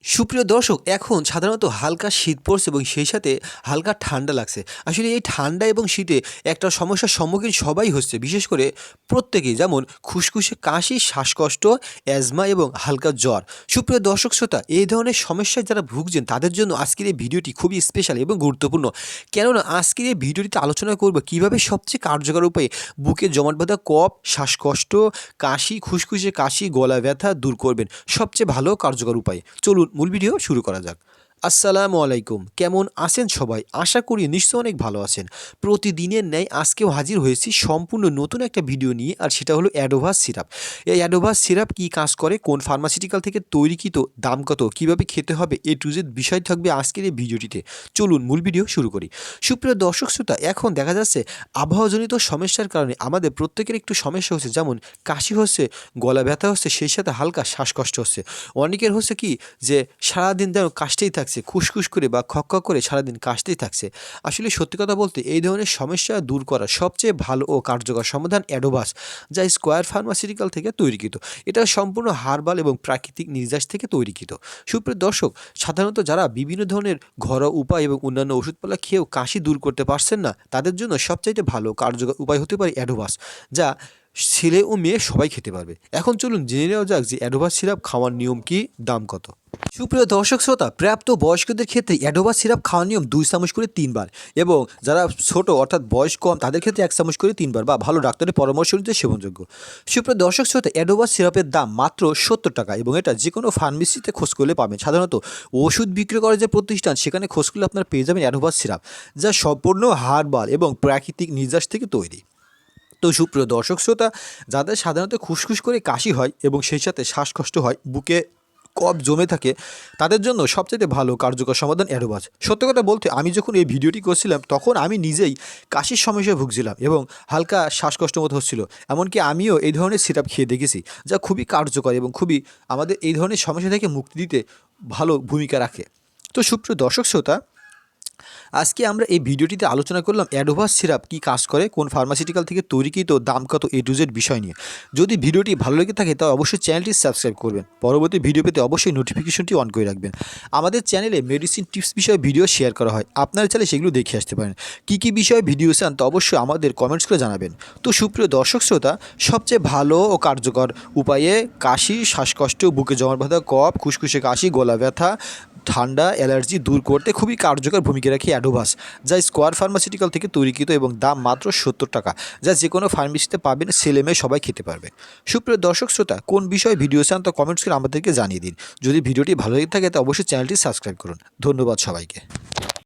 সুপ্রিয় দর্শক, এখন সাধারণত হালকা শীত পড়ছে এবং সেই সাথে হালকা ঠান্ডা লাগছে। আসলে এই ঠান্ডা এবং শীতে একটা সমস্যার সম্মুখীন সবাই হচ্ছে, বিশেষ করে প্রত্যেকেই, যেমন খুসখুসে কাশি, শ্বাসকষ্ট, অ্যাজমা এবং হালকা জ্বর। সুপ্রিয় দর্শক শ্রোতা, এই ধরনের সমস্যায় যারা ভুগছেন তাদের জন্য আজকের এই ভিডিওটি খুবই স্পেশাল এবং গুরুত্বপূর্ণ। কেননা আজকের এই ভিডিওটিতে আলোচনা করব কীভাবে সবচেয়ে কার্যকর উপায়ে বুকে জমাট বাঁধা কফ, শ্বাসকষ্ট, কাশি, খুসখুসে কাশি, গলা ব্যথা দূর করবেন সবচেয়ে ভালো কার্যকর উপায়। চলুন মূল ভিডিও শুরু করা যাক। আসসালামু আলাইকুম, কেমন আছেন সবাই? আশা করি নিশ্চয় অনেক ভালো আছেন। প্রতিদিনের ন্যায় আজকেও হাজির হয়েছি সম্পূর্ণ নতুন একটা ভিডিও নিয়ে, আর সেটা হলো অ্যাডোভাস সিরাপ। এই অ্যাডোভাস সিরাপ কী কাজ করে, কোন ফার্মাসিউটিক্যাল থেকে তৈরিকৃত, দাম কত, কীভাবে খেতে হবে, এ টু জেড বিষয় থাকবে আজকের এই ভিডিওটিতে। চলুন মূল ভিডিও শুরু করি। সুপ্রিয় দর্শক শ্রোতা, এখন দেখা যাচ্ছে আবহাওয়াজনিত সমস্যার কারণে আমাদের প্রত্যেকের একটু সমস্যা হচ্ছে, যেমন কাশি হচ্ছে, গলা ব্যথা হচ্ছে, সেই সাথে হালকা শ্বাসকষ্ট হচ্ছে। অনেকের হচ্ছে কি যে সারাদিন যেন কাশতেই থাকছে, খুসখুস করে বা খক খক করে সারাদিন কাশতেই থাকছে। আসলে সত্যি কথা বলতে এই ধরনের সমস্যা দূর করার সবচেয়ে ভালো ও কার্যকর সমাধান অ্যাডোভাস, যা স্কোয়ার ফার্মাসিউটিক্যাল থেকে তৈরিকৃত। এটা সম্পূর্ণ হার্বাল এবং প্রাকৃতিক নির্যাস থেকে তৈরিকৃত। সুপ্রিয় দর্শক, সাধারণত যারা বিভিন্ন ধরনের ঘরোয়া উপায় এবং অন্যান্য ওষুধপালা খেয়েও কাশি দূর করতে পারছেন না, তাদের জন্য সবচাইতে ভালো কার্যকর উপায় হতে পারে অ্যাডোভাস, যা ছেলে ও মেয়ে সবাই খেতে পারবে। এখন চলুন জেনে নেওয়া যাক যে অ্যাডোভাস সিরাপ খাওয়ার নিয়ম কি, দাম কত। সুপ্রিয় দর্শক শ্রোতা, প্রাপ্ত বয়স্কদের ক্ষেত্রে অ্যাডোভাস সিরাপ খাওয়ার নিয়ম 2 চামচ করে 3 বার, এবং যারা ছোট অর্থাৎ বয়স কম তাদের ক্ষেত্রে 1 চামচ করে 3 বার বা ভালো ডাক্তারের পরামর্শ অনুযায়ী সেবনযোগ্য। সুপ্রিয় দর্শক শ্রোতা, অ্যাডোভাস সিরাপের দাম মাত্র 70 টাকা, এবং এটা যে কোনো ফার্মেসিতে খোঁজ করলে পাবেন। সাধারণত ওষুধ বিক্রি করে যে প্রতিষ্ঠান, সেখানে খোঁজ করলে আপনারা পেয়ে যাবেন অ্যাডোভাস সিরাপ, যা সম্পূর্ণ হার্বাল এবং প্রাকৃতিক নির্যাস থেকে তৈরি। তো সুপ্রিয় দর্শক শ্রোতা, যাদের সাধারণত খুসখুস করে কাশি হয় এবং সেই সাথে শ্বাসকষ্ট হয়, বুকে কফ জমে থাকে, তাদের জন্য সবচেয়ে ভালো কার্যকর সমাধান অ্যাডোভাস। সত্যি কথা বলতে, আমি যখন এই ভিডিওটি করছিলাম তখন আমি নিজেই কাশির সমস্যায় ভুগছিলাম এবং হালকা শ্বাসকষ্ট মতো হচ্ছিল। এমনকি আমিও এই ধরনের সিরাপ খেয়ে দেখেছি, যা খুবই কার্যকর এবং খুবই আমাদের এই ধরনের সমস্যা থেকে মুক্তি দিতে ভালো ভূমিকা রাখে। তো সুপ্রিয় দর্শক শ্রোতা, আজকে আমরা এই ভিডিওটিতে আলোচনা করলাম অ্যাডোভাস সিরাপ কী কাজ করে, কোন ফার্মাসিউটিক্যাল থেকে তৈরিকৃত, দাম কত, এ টু জেড বিষয় নিয়ে। যদি ভিডিওটি ভালো লেগে থাকে তাহলে অবশ্যই চ্যানেলটি সাবস্ক্রাইব করবেন। পরবর্তী ভিডিও পেতে অবশ্যই নোটিফিকেশনটি অন করে রাখবেন। আমাদের চ্যানেলে মেডিসিন টিপস বিষয়ে ভিডিও শেয়ার করা হয়, আপনারা চাইলে সেগুলো দেখে আসতে পারেন। কী কী বিষয়ে ভিডিও চান তো অবশ্যই আমাদের কমেন্টস করে জানাবেন। তো সুপ্রিয় দর্শক শ্রোতা, সবচেয়ে ভালো ও কার্যকর উপায়ে কাশি, শ্বাসকষ্ট, বুকে জমাট বাঁধা কফ, খুসখুসে কাশি, গলা ব্যথা, ঠান্ডা, অ্যালার্জি দূর করতে খুবই কার্যকর ভূমিকা রাখে অ্যাডোভাস, যা স্কোয়ার ফার্মাসিউটিক্যাল থেকে তৈরিকৃত এবং দাম মাত্র 70 টাকা, যা যে কোনো ফার্মেসিতে পাবেন, ছেলে মেয়ে সবাই খেতে পারবে। সুপ্রিয় দর্শক শ্রোতা, কোন বিষয়ে ভিডিও চান তো কমেন্টস করে আমাদেরকে জানিয়ে দিন। যদি ভিডিওটি ভালো লেগে থাকে তো অবশ্যই চ্যানেলটি সাবস্ক্রাইব করুন। ধন্যবাদ সবাইকে।